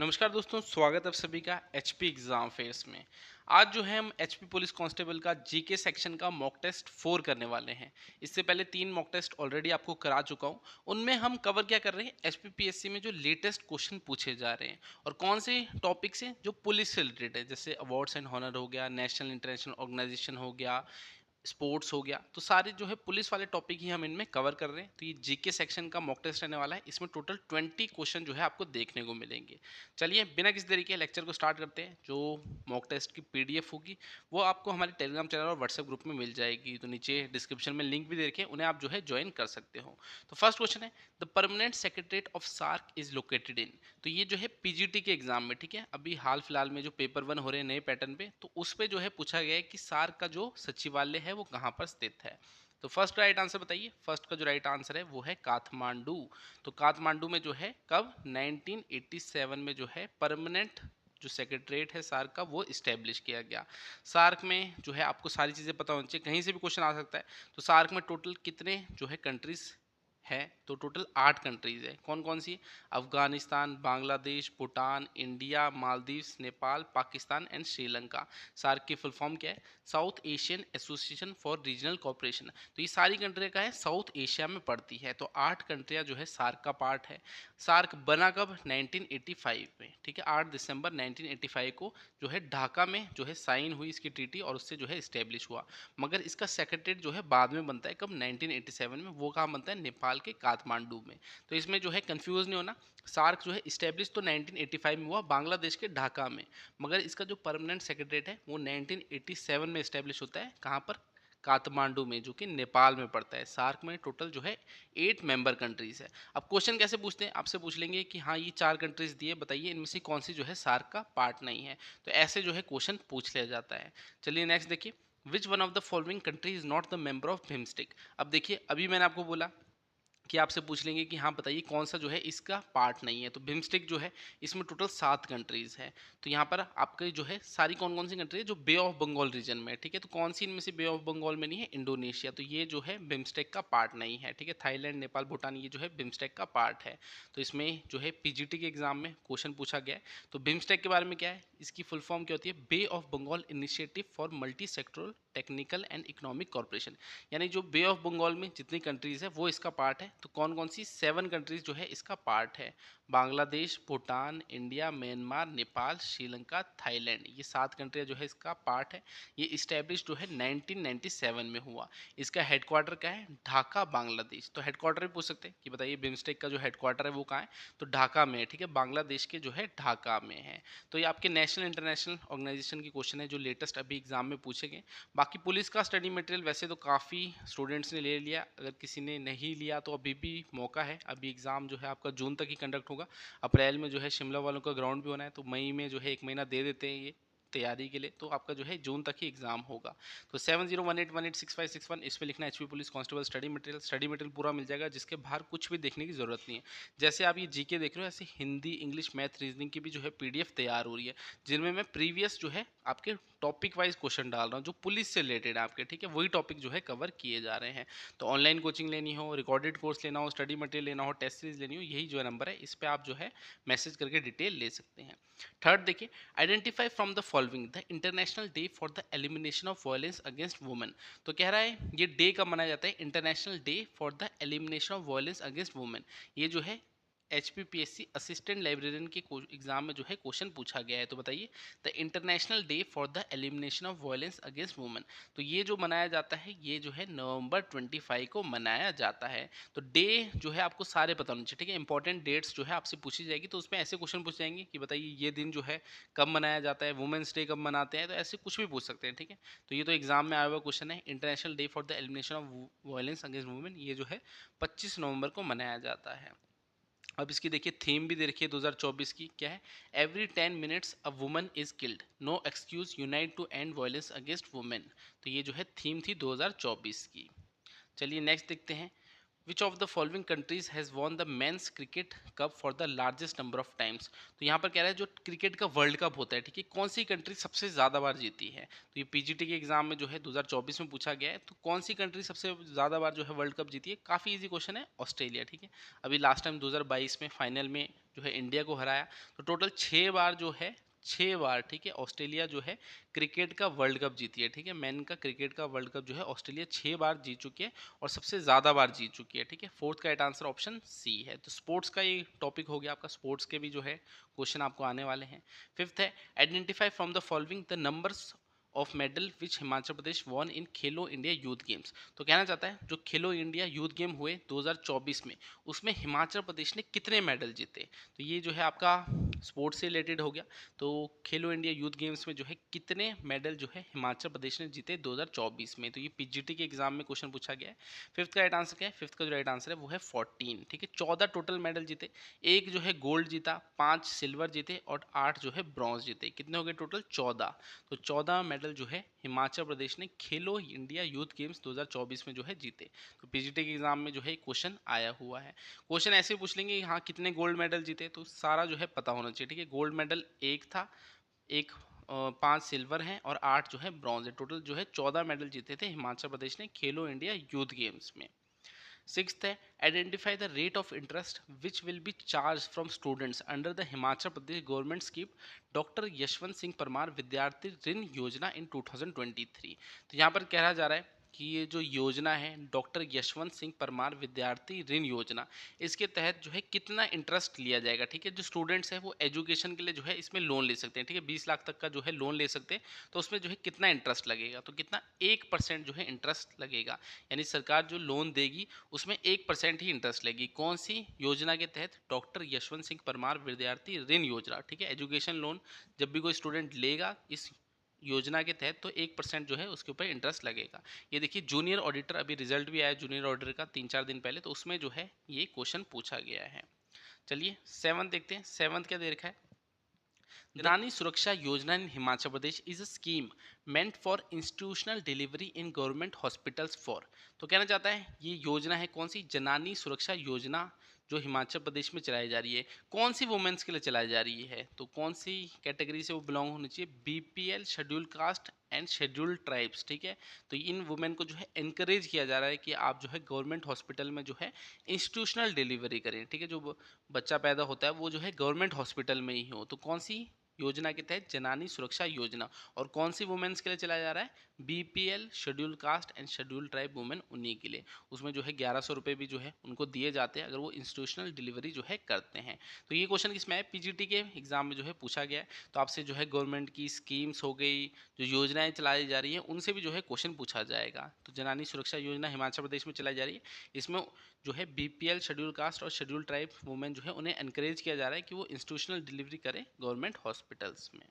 नमस्कार दोस्तों, स्वागत है आप सभी का एचपी एग्जाम फेयर्स में। आज जो है हम एचपी पुलिस कांस्टेबल का जीके सेक्शन का मॉक टेस्ट 4 करने वाले हैं। इससे पहले 3 मॉक टेस्ट ऑलरेडी आपको करा चुका हूं। उनमें हम कवर क्या कर रहे हैं, एचपीपीएससी में जो लेटेस्ट क्वेश्चन पूछे जा रहे हैं और कौन से टॉपिक से जो पुलिस से रिलेटेड है, जैसे अवार्ड्स एंड हॉनर हो गया, नेशनल इंटरनेशनल ऑर्गेनाइजेशन हो गया, स्पोर्ट्स हो गया। तो सारे जो है पुलिस वाले टॉपिक ही हम इनमें कवर कर रहे हैं। तो ये जीके सेक्शन का मॉक टेस्ट रहने वाला है। इसमें टोटल 20 क्वेश्चन जो है आपको देखने को मिलेंगे। चलिए बिना किसी तरीके लेक्चर को स्टार्ट करते हैं। जो मॉक टेस्ट की पीडीएफ होगी वो आपको हमारे टेलीग्राम चैनल और व्हाट्सएप ग्रुप में मिल जाएगी। तो नीचे डिस्क्रिप्शन में लिंक भी दे रखे हैं, उन्हें आप जो है ज्वाइन कर सकते हो। तो फर्स्ट क्वेश्चन है, the permanent secretariat of SAARC is located in. तो ये जो है पीजीटी के एग्जाम में, ठीक है, अभी हाल फिलहाल में जो पेपर 1 हो रहे हैं नए पैटर्न पे, तो उस पे जो है पूछा गया है कि सार्क का जो सचिवालय है वो कहाँ पर स्थित है। तो फर्स्ट राइट आंसर बताइए। फर्स्ट का जो राइट आंसर है वो है काठमांडू। तो काठमांडू में जो है कब 1987 में जो है परमानेंट जो सेक्रेटरीट है सार्क का वो इस्टेब्लिश किया गया। सार्क में जो है आपको सारी चीज़ें पता होनी चाहिए, कहीं से भी क्वेश्चन आ सकता है। तो सार्क में टोटल कितने जो है कंट्रीज है, तो टोटल 8 कंट्रीज है। कौन कौन सी? Afghanistan, Bangladesh, Bhutan, India, Maldives, Nepal, Pakistan and Sri Lanka. SAARC की फुल फॉर्म क्या है? South Asian Association for Regional Cooperation. तो ये सारी कंट्री का है, साउथ एशिया में पड़ती है। तो 8 कंट्रियाँ जो है सार्क का पार्ट है। सार्क बना कब? 1985 में, ठीक है, 8 दिसंबर 1985 को जो है ढाका में जो है साइन हुई इसकी ट्रीटी और उससे जो है इस्टेब्लिश हुआ। मगर इसका सेक्रेटरीट जो है बाद में बनता है, कब? 1987 में। वो कहाँ बनता है? नेपाल के काठमांडू में। तो इसमें जो है कंफ्यूज नहीं होना। सार्क जो है इस्टेब्लिश तो 1985 में हुआ बांग्लादेश के ढाका में, मगर इसका जो परमानेंट सेक्रेटरीट है वो 1987 में इस्टेब्लिश होता है। कहाँ पर? काठमांडू में, जो कि नेपाल में पड़ता है। सार्क में टोटल जो है 8 मेंबर कंट्रीज है। अब क्वेश्चन कैसे पूछते हैं? आपसे पूछ लेंगे कि हाँ ये 4 कंट्रीज दिए, बताइए इनमें से कौन सी जो है सार्क का पार्ट नहीं है। तो ऐसे जो है क्वेश्चन पूछ लिया जाता है। चलिए नेक्स्ट देखिए, which one of the following country is not the member of BIMSTEC. अब देखिए, अभी मैंने आपको बोला कि आपसे पूछ लेंगे कि हाँ बताइए कौन सा जो है इसका पार्ट नहीं है। तो बिम्स्टेक जो है इसमें टोटल 7 कंट्रीज है। तो यहाँ पर आपके जो है सारी कौन कौन सी कंट्री है जो बे ऑफ बंगाल रीजन में है, ठीक है। तो कौन सी इनमें से बे ऑफ बंगाल में नहीं है? इंडोनेशिया। तो ये जो है बिम्स्टेक का पार्ट नहीं है, ठीक है। थाईलैंड, नेपाल, भूटान, ये जो है बिम्स्टेक का पार्ट है। तो इसमें जो है पीजीटी के एग्जाम में क्वेश्चन पूछा गया है। तो बिम्स्टेक के बारे में क्या है, इसकी फुल फॉर्म क्या होती है? Bay of Bengal Initiative for Multi Sectoral Technical and Economic Corporation. यानी जो बे ऑफ बंगाल में जितनी कंट्रीज है वो इसका पार्ट है। तो कौन कौन सी? 7 कंट्रीज जो है इसका पार्ट है। Bangladesh, Bhutan, India, Myanmar, Nepal, Sri Lanka, Thailand, ये 7 कंट्रियाँ जो है इसका पार्ट है। ये इस्टेब्लिश जो है 1997 में हुआ। इसका हेडक्वार्टर क्या है? ढाका, बांग्लादेश। तो हेडक्वार्टर भी पूछ सकते हैं कि बताइए बिम्स्टेक का जो हेडक्वार्टर है वो कहाँ है? तो ढाका में है, ठीक है, बांग्लादेश के जो है ढाका में है। तो ये आपके नेशनल इंटरनेशनल ऑर्गेनाइजेशन की क्वेश्चन है जो लेटेस्ट अभी एग्जाम में पूछे गए। बाकी पुलिस का स्टडी मटेरियल वैसे तो काफ़ी स्टूडेंट्स ने ले लिया, अगर किसी ने नहीं लिया तो अभी भी मौका है। अभी एग्ज़ाम जो है आपका जून तक ही कंडक्ट होगा। अप्रैल में जो है शिमला वालों का ग्राउंड भी होना है, तो मई में जो है 1 महीना दे देते हैं ये तैयारी के लिए। तो आपका जो है जून तक ही एग्जाम होगा। तो 7018186561 इस पर लिखना HP police constable study material. Study material पूरा मिल जाएगा, जिसके बाहर कुछ भी देखने की जरूरत नहीं है। जैसे आप ये जीके देख रहे हो, ऐसे हिंदी, इंग्लिश, मैथ, रीजनिंग की भी जो है पीडीएफ तैयार हो रही है, जिनमें मैं प्रीवियस जो है आपके टॉपिक वाइज क्वेश्चन डाल रहा हूँ जो पुलिस से रिलेटेड है आपके, ठीक है, वही टॉपिक जो है कवर किए जा रहे हैं। तो ऑनलाइन कोचिंग लेनी हो, रिकॉर्डेड कोर्स लेना हो, स्टडी मटेरियल लेना हो, टेस्ट सीरीज लेनी हो, यही जो है नंबर है, इस पर आप जो है मैसेज करके डिटेल ले सकते हैं। थर्ड देखिए, identify from the following the international day for the elimination of violence against women. तो कह रहा है ये डे कब मनाया जाता है? International day for the elimination of violence against women. ये जो है एचपीपीएससी असिस्टेंट लाइब्रेरियन के एग्जाम में जो है क्वेश्चन पूछा गया है। तो बताइए, the international day for the elimination of violence against women, तो ये जो मनाया जाता है ये जो है नवंबर 25 को मनाया जाता है। तो डे जो है आपको सारे पता होने चाहिए, ठीक है। इंपॉर्टेंट डेट्स जो है आपसे पूछी जाएगी, तो उसमें ऐसे क्वेश्चन पूछ जाएंगे कि बताइए ये दिन जो है कब मनाया जाता है, वुमेंस डे कब मनाते हैं, तो ऐसे कुछ भी पूछ सकते हैं, ठीक है। तो ये तो एग्जाम में आया हुआ क्वेश्चन है। International day for the elimination of violence against women ये जो है 25 नवंबर को मनाया जाता है। अब इसकी देखिए थीम भी दे रखी है 2024 की, क्या है? Every 10 minutes a woman is killed, no excuse, unite to end violence against women. तो ये जो है थीम थी 2024 की। चलिए नेक्स्ट देखते हैं, विच of the following countries has won the men's cricket cup for the largest number of times. तो यहाँ पर कह रहा है जो क्रिकेट का वर्ल्ड कप होता है, ठीक है, कौन सी कंट्री सबसे ज़्यादा बार जीती है। तो ये पीजीटी के एग्जाम में जो है 2024 में पूछा गया है, तो कौन सी कंट्री सबसे ज़्यादा बार जो है वर्ल्ड कप जीती है। काफ़ी इजी क्वेश्चन है, ऑस्ट्रेलिया, ठीक है। अभी लास्ट टाइम 2022 में फाइनल में जो है इंडिया को हराया। तो टोटल 6 बार जो है, 6 बार, ठीक है, ऑस्ट्रेलिया जो है क्रिकेट का वर्ल्ड कप जीती है, ठीक है। मैन का क्रिकेट का वर्ल्ड कप जो है ऑस्ट्रेलिया 6 बार जीत चुकी है और सबसे ज़्यादा बार जीत चुकी है, ठीक है। फोर्थ का राइट आंसर ऑप्शन सी है। तो स्पोर्ट्स का ये टॉपिक हो गया आपका, स्पोर्ट्स के भी जो है क्वेश्चन आपको आने वाले हैं। फिफ्थ है identify from the following the numbers of medal which Himachal Pradesh von in Khelo India youth games. तो कहना चाहता है जो खेलो इंडिया यूथ गेम हुए 2024 में, उसमें हिमाचल प्रदेश ने कितने मेडल जीते। तो ये जो है आपका स्पोर्ट्स से रिलेटेड हो गया। तो खेलो इंडिया यूथ गेम्स में जो है कितने मेडल जो है हिमाचल प्रदेश ने जीते 2024 में। तो ये पीजीटी के एग्जाम में क्वेश्चन पूछा गया है। फिफ्थ का राइट आंसर क्या है, फिफ्थ का जो राइट आंसर है वो है 14, ठीक है। 14 टोटल मेडल जीते, एक जो है गोल्ड जीता, 5 सिल्वर जीते और 8 जो है ब्रॉन्ज जीते। कितने हो गए टोटल, 14। तो 14 मेडल जो है हिमाचल प्रदेश ने खेलो इंडिया यूथ गेम्स 2024 में जो है जीते। तो पीजीटी के एग्जाम में जो है क्वेश्चन आया हुआ है। क्वेश्चन ऐसे पूछ लेंगे हाँ कितने गोल्ड मेडल जीते, तो सारा जो है पता होना चाहिए, ठीक है। गोल्ड मेडल एक था, एक 5 सिल्वर हैं और 8 जो है ब्रॉन्ज है। टोटल जो है 14 मेडल जीते थे हिमाचल प्रदेश ने खेलो इंडिया यूथ गेम्स में। सिक्स्थ है identify the rate of interest which will be charge from students under the Himachal Pradesh government scheme doctor Yashwant Singh Parmar विद्यार्थी ऋण योजना इन 2023। तो यहाँ पर कहा जा रहा है कि ये जो योजना है डॉक्टर यशवंत सिंह परमार विद्यार्थी ऋण योजना, इसके तहत जो है कितना इंटरेस्ट लिया जाएगा, ठीक है। जो स्टूडेंट्स हैं वो एजुकेशन के लिए जो है इसमें लोन ले सकते हैं, ठीक है। 20 लाख तक का जो है लोन ले सकते हैं। तो उसमें जो है कितना इंटरेस्ट लगेगा, तो कितना 1% जो है इंटरेस्ट लगेगा। यानी सरकार जो लोन देगी उसमें 1% ही इंटरेस्ट लेगी। कौन सी योजना के तहत, डॉक्टर यशवंत सिंह परमार विद्यार्थी ऋण योजना, ठीक है। एजुकेशन लोन जब भी कोई स्टूडेंट लेगा इस योजना के तहत तो 1% जो है उसके ऊपर इंटरेस्ट लगेगा। ये देखिए जूनियर ऑडिटर, अभी रिजल्ट भी आया जूनियर ऑडिटर का 3-4 दिन पहले, तो उसमें जो है ये क्वेश्चन पूछा गया है। चलिए सेवंथ देखते हैं। सेवंथ क्या दे रखा है, Janani Suraksha Yojana in Himachal Pradesh is a scheme meant for institutional delivery in government hospitals for. तो कहना चाहता है ये योजना है कौन सी, जनानी सुरक्षा योजना जो हिमाचल प्रदेश में चलाई जा रही है, कौन सी वुमेन्स के लिए चलाई जा रही है, तो कौन सी कैटेगरी से वो बिलोंग होनी चाहिए, BPL, schedule caste and schedule tribes, ठीक है। तो इन वुमेन को जो है इनकरेज किया जा रहा है कि आप जो है गवर्नमेंट हॉस्पिटल में जो है इंस्टीट्यूशनल डिलीवरी करें, ठीक है। जो बच्चा पैदा होता है वो जो है गवर्नमेंट हॉस्पिटल में ही हो। तो कौन सी योजना के तहत, जनानी सुरक्षा योजना, और कौन सी वुमेन्स के लिए चलाया जा रहा है, BPL, schedule caste and schedule tribe women, उन्हीं के लिए। उसमें जो है 1100 रुपये भी जो है उनको दिए जाते हैं अगर वो इंस्टीट्यूशनल डिलीवरी जो है करते हैं। तो ये क्वेश्चन किसमें है, पीजीटी के एग्जाम में जो है पूछा गया है। तो आपसे जो है गवर्नमेंट की स्कीम्स हो गई, जो योजनाएं चलाई जा रही हैं उनसे भी जो है क्वेश्चन पूछा जाएगा। तो जनानी सुरक्षा योजना हिमाचल प्रदेश में चलाई जा रही है, इसमें जो है बीपीएल, शेड्यूल कास्ट और शेड्यूल ट्राइब वुमेन जो है उन्हें एनकरेज किया जा रहा है कि वो इंस्टीट्यूशनल डिलीवरी करें गवर्नमेंट हॉस्पिटल्स में।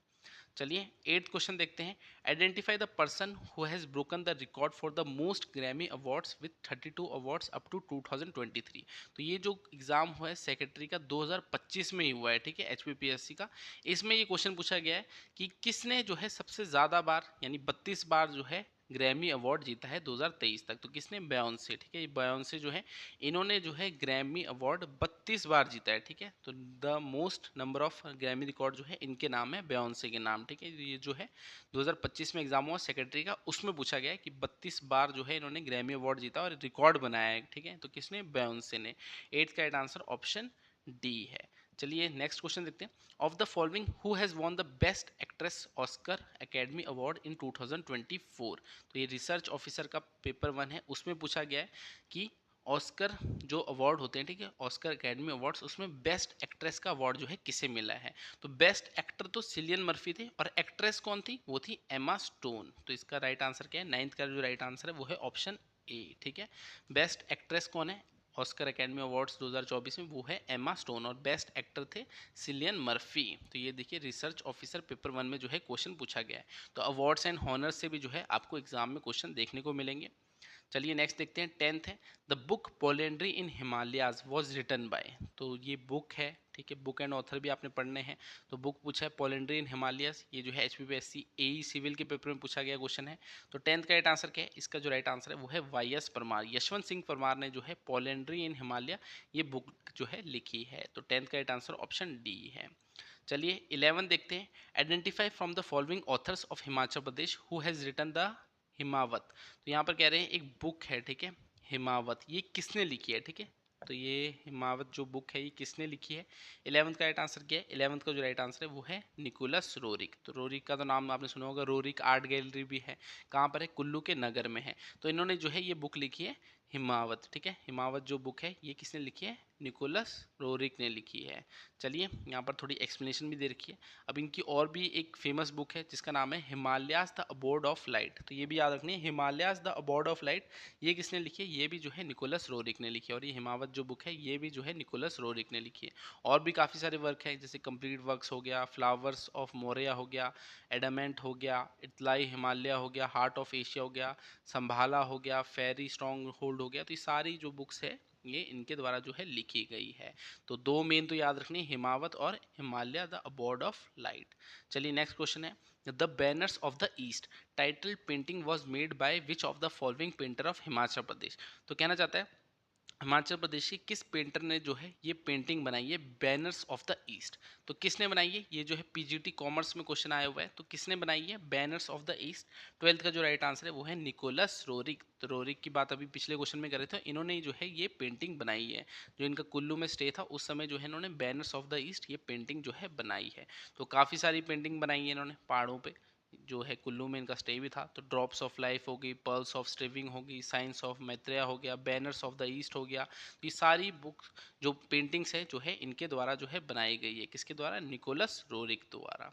चलिए एट्थ क्वेश्चन देखते हैं। Identify the person who has broken the record for the most Grammy awards with 32 awards up to 2023। तो ये जो एग्जाम हुआ है सेक्रेटरी का 2025 में ही हुआ है, ठीक है, एचपीपीएससी का। इसमें ये क्वेश्चन पूछा गया है कि किसने जो है सबसे ज़्यादा बार यानी 32 बार जो है ग्रैमी अवार्ड जीता है 2023 तक। तो किसने, बेयोंसे, ठीक है। ये बेयोंसे जो है इन्होंने जो है ग्रैमी अवार्ड 32 बार जीता है, ठीक है। तो the most number of Grammy record जो है इनके नाम है, बेयोंसे के नाम, ठीक है। ये जो है 2025 में एग्जाम हुआ सेक्रेटरी का, उसमें पूछा गया है कि 32 बार जो है इन्होंने ग्रैमी अवार्ड जीता और रिकॉर्ड बनाया है, ठीक है। तो किसने, बेयोंसे ने। 8th का राइट आंसर ऑप्शन डी है। चलिए नेक्स्ट क्वेश्चन देखते हैं। Of the following who has won the best actress Oscar academy award in 2024। तो ये रिसर्च ऑफिसर का पेपर 1 है, उसमें पूछा गया है कि ऑस्कर जो अवार्ड होते हैं, ठीक है, ऑस्कर एकेडमी अवार्ड्स, उसमें बेस्ट एक्ट्रेस का अवार्ड जो है किसे मिला है। तो बेस्ट एक्टर तो सिलियन मर्फी थे और एक्ट्रेस कौन थी, वो थी एमा स्टोन। तो इसका राइट आंसर क्या है, 9th का जो राइट आंसर है वो है ऑप्शन ए, ठीक है। बेस्ट एक्ट्रेस कौन है ऑस्कर एकेडमी अवार्ड्स 2024 में, वो है एमा स्टोन, और बेस्ट एक्टर थे सिलियन मर्फी। तो ये देखिए रिसर्च ऑफिसर पेपर 1 में जो है क्वेश्चन पूछा गया है। तो अवार्ड्स एंड हॉनर्स से भी जो है आपको एग्जाम में क्वेश्चन देखने को मिलेंगे। चलिए नेक्स्ट देखते हैं, 10th है, the book polyandry in Himalayas was written by. तो ये बुक है, ठीक है, बुक एंड ऑथर भी आपने पढ़ने हैं। तो बुक पूछा है पोलेंड्री इन हिमालयाज, ये जो है HPPSC AE सिविल के पेपर में पूछा गया क्वेश्चन है। तो 10th का राइट आंसर क्या है? इसका जो राइट आंसर है वो है YS परमार, यशवंत सिंह परमार ने जो है पोलेंड्री इन हिमालय ये बुक जो है लिखी है। तो 10th का राइट आंसर ऑप्शन डी है। चलिए 11 देखते हैं, identify from the following authors of Himachal Pradesh who has written the Himavat. तो यहाँ पर कह रहे हैं एक बुक है, ठीक है, हिमावत, ये किसने लिखी है, ठीक है। तो ये हिमावत जो बुक है ये किसने लिखी है? 11th का राइट आंसर क्या है? 11th का जो राइट आंसर है वो है निकोलस रोरिक। तो रोरिक का तो नाम आपने सुना होगा, रोरिक आर्ट गैलरी भी है, कहाँ पर है? कुल्लू के नगर में है। तो इन्होंने जो है ये बुक लिखी है हिमावत, ठीक है। हिमावत जो बुक है ये किसने लिखी है? निकोलस रोरिक ने लिखी है। चलिए यहाँ पर थोड़ी एक्सप्लेनेशन भी दे रखी है। अब इनकी और भी एक फेमस बुक है जिसका नाम है Himalayas the abode of light. तो ये भी याद रखनी है, Himalayas the abode of light, ये किसने लिखी है? ये भी जो है निकोलस रोरिक ने लिखी है। और ये हिमावत जो बुक है ये भी जो है निकोलस रोरिक ने लिखी है। और भी काफ़ी सारे वर्क हैं, जैसे कंप्लीट वर्क्स हो गया, फ्लावर्स ऑफ मोरिया हो गया, एडामेंट हो गया, इतलाई हिमालय हो गया, हार्ट ऑफ एशिया हो गया, संभाला हो गया, फेरी स्ट्रॉन्ग होल्ड हो गया। तो ये सारी जो बुक्स है ये इनके द्वारा जो है लिखी गई है। तो दो मेन तो याद रखनी, हिमावत और Himalaya the abode of light. चलिए नेक्स्ट क्वेश्चन है, the banners of the east title painting was made by which of the following painter of Himachal Pradesh. तो कहना चाहता है हिमाचल प्रदेश के किस पेंटर ने जो है ये पेंटिंग बनाई है बैनर्स ऑफ द ईस्ट। तो किसने बनाई है? ये जो है PGT कॉमर्स में क्वेश्चन आया हुआ है। तो किसने बनाई है banners of the east? 12th का जो राइट आंसर है वो है निकोलस रोरिक। तो रोरिक की बात अभी पिछले क्वेश्चन में कर रहे थे, इन्होंने जो है ये पेंटिंग बनाई है। जो इनका कुल्लू में स्टे था उस समय जो है इन्होंने बैनर्स ऑफ द ईस्ट ये पेंटिंग जो है बनाई है। तो काफ़ी सारी पेंटिंग बनाई है इन्होंने पहाड़ों पर, जो है कुल्लू में इनका स्टे भी था। तो ड्रॉप्स ऑफ लाइफ होगी, पर्ल्स ऑफ स्ट्रिविंग होगी, साइंस ऑफ मैत्रेया हो गया, बैनर्स ऑफ द ईस्ट हो गया। तो ये सारी बुक्स जो पेंटिंग्स है जो है इनके द्वारा जो है बनाई गई है। किसके द्वारा? निकोलस रोरिक द्वारा।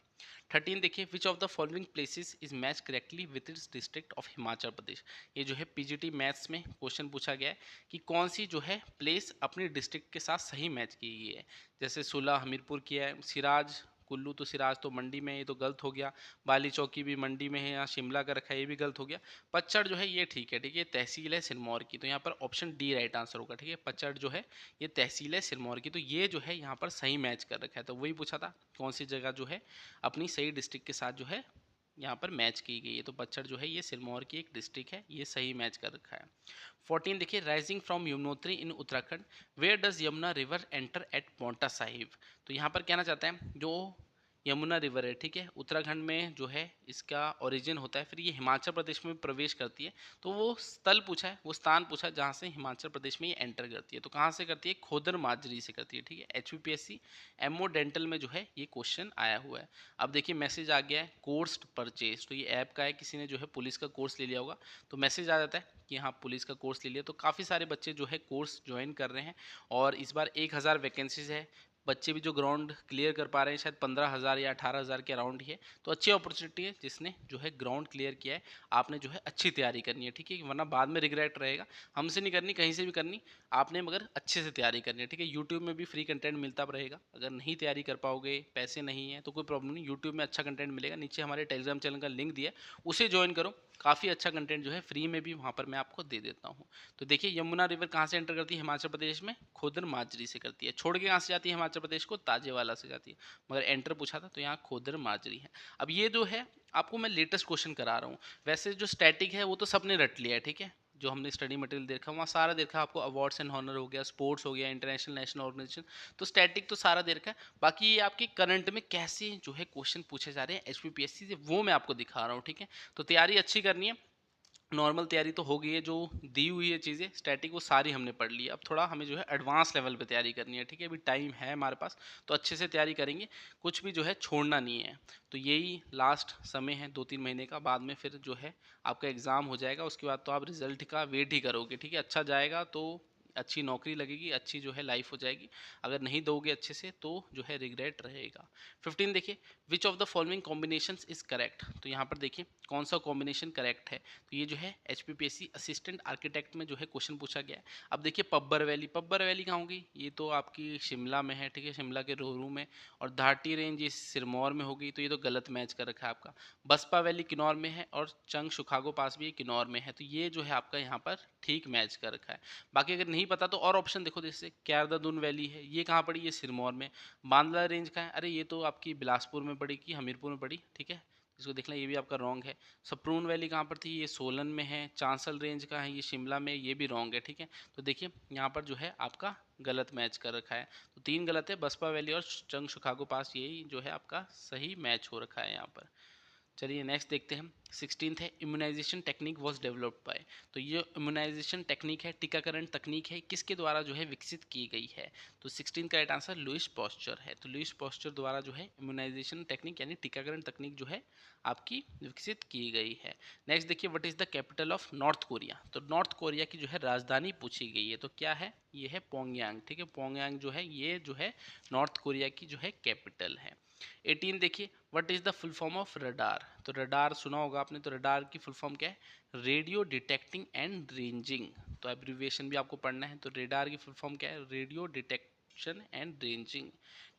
13 देखिए, which of the following places is match correctly with its district of Himachal Pradesh. ये जो है PGT मैथ्स में क्वेश्चन पूछा गया है कि कौन सी जो है प्लेस अपनी डिस्ट्रिक्ट के साथ सही मैच की गई है। जैसे सुलह हमीरपुर की है, सिराज कुल्लू तो सिराज तो मंडी में है, ये तो गलत हो गया। बाली चौकी भी मंडी में है, यहाँ शिमला का रखा है, ये भी गलत हो गया। पचड़ जो है ये ठीक है, ठीक है, तहसील है सिरमौर की। तो यहाँ पर ऑप्शन डी राइट आंसर होगा, ठीक है। पचड़ जो है ये तहसील है सिरमौर की। तो ये जो है यहाँ पर सही मैच कर रखा है। तो वही पूछा था कौन सी जगह जो है अपनी सही डिस्ट्रिक्ट के साथ जो है यहाँ पर मैच की गई है। तो पचड़ जो है ये सिरमौर की एक डिस्ट्रिक्ट है, ये सही मैच कर रखा है। 14 देखिए, rising from Yamunotri in Uttarakhand, where does Yamuna river enter at Paonta Sahib. तो यहाँ पर कहना चाहते हैं जो यमुना रिवर है, ठीक है, उत्तराखंड में जो है इसका ओरिजिन होता है, फिर ये हिमाचल प्रदेश में प्रवेश करती है। तो वो स्थल पूछा है, वो स्थान पूछा है जहाँ से हिमाचल प्रदेश में ये एंटर करती है। तो कहाँ से करती है? खोदर माजरी से करती है, ठीक है। HPPSC MO डेंटल में जो है ये क्वेश्चन आया हुआ है। अब देखिए मैसेज आ गया है, कोर्स परचेज। तो ये ऐप का है, किसी ने जो है पुलिस का कोर्स ले लिया होगा तो मैसेज आ जाता है कि हाँ पुलिस का कोर्स ले लिया। तो काफ़ी सारे बच्चे जो है कोर्स ज्वाइन कर रहे हैं और इस बार 1000 वैकेंसीज है। बच्चे भी जो ग्राउंड क्लियर कर पा रहे हैं शायद 15,000 या 18,000 के अराउंड ही है। तो अच्छी अपॉर्चुनिटी है, जिसने जो है ग्राउंड क्लियर किया है आपने जो है अच्छी तैयारी करनी है, ठीक है, वरना बाद में रिग्रेट रहेगा। हमसे नहीं करनी, कहीं से भी करनी आपने, मगर अच्छे से तैयारी करनी है, ठीक है। यूट्यूब में भी फ्री कंटेंट मिलता रहेगा, अगर नहीं तैयारी कर पाओगे, पैसे नहीं है तो कोई प्रॉब्लम नहीं, यूट्यूब में अच्छा कंटेंट मिलेगा। नीचे हमारे टेलीग्राम चैनल का लिंक दिया है, उसे ज्वाइन करो, काफ़ी अच्छा कंटेंट जो है फ्री में भी वहाँ पर मैं आपको दे देता हूँ। तो देखिए यमुना रिवर कहाँ से एंटर करती है हिमाचल प्रदेश में? खोदर माजरी से करती है। छोड़ के कहाँ से जाती है हिमाचल प्रदेश को? ताजेवाला से जाती है, मगर एंटर पूछा था तो यहाँ खोदर माजरी है। अब ये जो है आपको मैं लेटेस्ट क्वेश्चन करा रहा हूँ, वैसे जो स्टैटिक है वो तो सबने रट लिया है, ठीक है। जो हमने स्टडी मटेरियल देखा वहाँ सारा देखा आपको, अवार्ड्स एंड हॉनर हो गया, स्पोर्ट्स हो गया, इंटरनेशनल नेशनल ऑर्गेनाइजेशन, तो स्टैटिक तो सारा दे रखा है। बाकी ये आपके करंट में कैसे जो है क्वेश्चन पूछे जा रहे हैं HPPSC से, वो मैं आपको दिखा रहा हूँ, ठीक है। तो तैयारी अच्छी करनी है, नॉर्मल तैयारी तो हो गई है, जो दी हुई है चीज़ें स्टैटिक वो सारी हमने पढ़ ली है। अब थोड़ा हमें जो है एडवांस लेवल पे तैयारी करनी है, ठीक है। अभी टाइम है हमारे पास तो अच्छे से तैयारी करेंगे, कुछ भी जो है छोड़ना नहीं है। तो यही लास्ट समय है 2-3 महीने का, बाद में फिर जो है आपका एग्ज़ाम हो जाएगा, उसके बाद तो आप रिजल्ट का वेट ही करोगे, ठीक है। अच्छा जाएगा तो अच्छी नौकरी लगेगी, अच्छी जो है लाइफ हो जाएगी। अगर नहीं दोगे अच्छे से तो जो है रिग्रेट रहेगा। 15 देखिए, which of the following combinations is correct. तो यहाँ पर देखिए कौन सा कॉम्बिनेशन करेक्ट है। तो ये जो है HPPSC असिस्टेंट आर्किटेक्ट में जो है क्वेश्चन पूछा गया है। अब देखिए पब्बर वैली, पब्बर वैली कहाँ होगी, ये तो आपकी शिमला में है, ठीक है, शिमला के रोहरू में। और धाटी रेंज ये सिरमौर में होगी, तो ये तो गलत मैच कर रखा है आपका। बसपा वैली किन्नौर में है और चंग शिकागो पास भी किन्नौर में है, तो ये जो है आपका यहाँ पर ठीक मैच कर रखा है। बाकी अगर नहीं पता तो और ऑप्शन देखो, जैसे क्यारदादुन वैली है, ये कहाँ पड़ी, ये सिरमौर में। बांदला रेंज का है, अरे ये तो आपकी बिलासपुर में पड़ी कि हमीरपुर में पड़ी, ठीक है, इसको देखना, ये भी आपका रॉन्ग है। सप्रून वैली कहाँ पर थी, ये सोलन में है। चांसल रेंज का है, ये शिमला में, ये भी रॉन्ग है, ठीक है। तो देखिए यहाँ पर जो है आपका गलत मैच कर रखा है, तो 3 गलत है, बसपा वैली और चंग शिकागो पास, यही जो है आपका सही मैच हो रखा है यहाँ पर। चलिए नेक्स्ट देखते हैं। 16th है, immunisation technique was developed by. तो ये इम्यूनाइजेशन टेक्निक है, टीकाकरण तकनीक है, किसके द्वारा जो है विकसित की गई है। तो 16 का राइट आंसर लुइस पॉस्चर है। तो लुइस पॉस्चर द्वारा जो है इम्यूनाइजेशन टेक्निक यानी टीकाकरण तकनीक जो है आपकी विकसित की गई है। नेक्स्ट देखिए, what is the capital of north Korea. तो नॉर्थ कोरिया की जो है राजधानी पूछी गई है, तो क्या है, ये है पोंगयांग, ठीक है। पोंगयांग जो है ये जो है नॉर्थ कोरिया की जो है कैपिटल है। 18 देखिए, what is the full form of radar. तो रडार सुना होगा आपने, तो रडार की फुल फॉर्म क्या है, रेडियो डिटेक्टिंग एंड रेंजिंग। तो एब्रिविएशन भी आपको पढ़ना है, तो रडार की फुल फॉर्म क्या है, radio detection and ranging.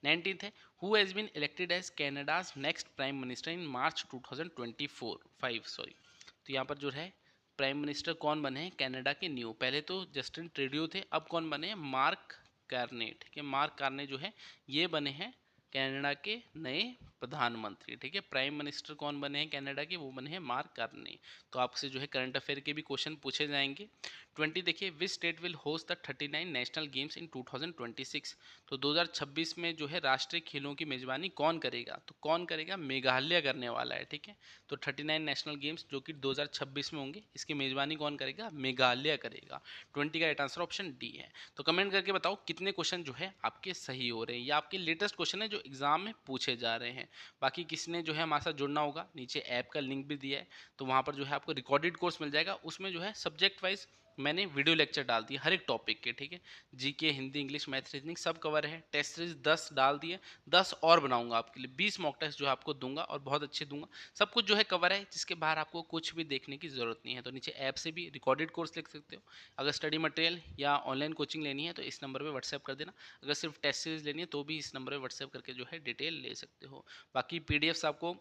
19th है, who has been elected as Canada's next prime minister in March 2024 5 sorry. तो यहाँ पर जो है प्राइम मिनिस्टर कौन बने हैं कनाडा के न्यू, पहले तो जस्टिन ट्रूडो थे, अब कौन बने हैं, मार्क कार्ने, ठीक है। मार्क कार्ने जो है ये बने हैं कनाडा के नए प्रधानमंत्री, ठीक है। प्राइम मिनिस्टर कौन बने हैं कनाडा के, वो बने हैं मार्क कार्ने। तो आपसे जो है करंट अफेयर के भी क्वेश्चन पूछे जाएंगे। 20 देखिए, which state will host the 39 national games in 2026। तो 2026 में जो है राष्ट्रीय खेलों की मेजबानी कौन करेगा, तो कौन करेगा, मेघालय करने वाला है, ठीक है। तो 39 नेशनल गेम्स जो कि 2026 में होंगे, इसकी मेजबानी कौन करेगा, मेघालय करेगा। 20 का राइट आंसर ऑप्शन डी है। तो कमेंट करके बताओ कितने क्वेश्चन जो है आपके सही हो रहे हैं, या आपके लेटेस्ट क्वेश्चन है जो एग्जाम में पूछे जा रहे हैं। बाकी किसी ने जो है हमारे साथ जुड़ना होगा, नीचे ऐप का लिंक भी दिया है, तो वहाँ पर जो है आपको रिकॉर्डेड कोर्स मिल जाएगा, उसमें जो है सब्जेक्ट वाइज मैंने वीडियो लेक्चर डाल दिए हर एक टॉपिक के, ठीक है। GK, Hindi, English, math, reasoning सब कवर है। टेस्ट सीरीज 10 डाल दिए, 10 और बनाऊंगा आपके लिए, 20 मॉक टेस्ट जो है आपको दूंगा और बहुत अच्छे दूंगा। सब कुछ जो है कवर है, जिसके बाहर आपको कुछ भी देखने की जरूरत नहीं है। तो नीचे ऐप से भी रिकॉर्डेड कोर्स लिख सकते हो। अगर स्टडी मटेरियल या ऑनलाइन कोचिंग लेनी है तो इस नंबर पे व्हाट्सएप कर देना। अगर सिर्फ टेस्ट सीरीज लेनी है तो भी इस नंबर पे व्हाट्सएप करके जो है डिटेल ले सकते हो। बाकी पीडीएफ्स आपको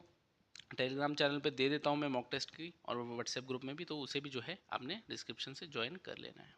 टेलीग्राम चैनल पे दे देता हूँ मैं मॉक टेस्ट की, और व्हाट्सएप ग्रुप में भी, तो उसे भी जो है आपने डिस्क्रिप्शन से ज्वाइन कर लेना है।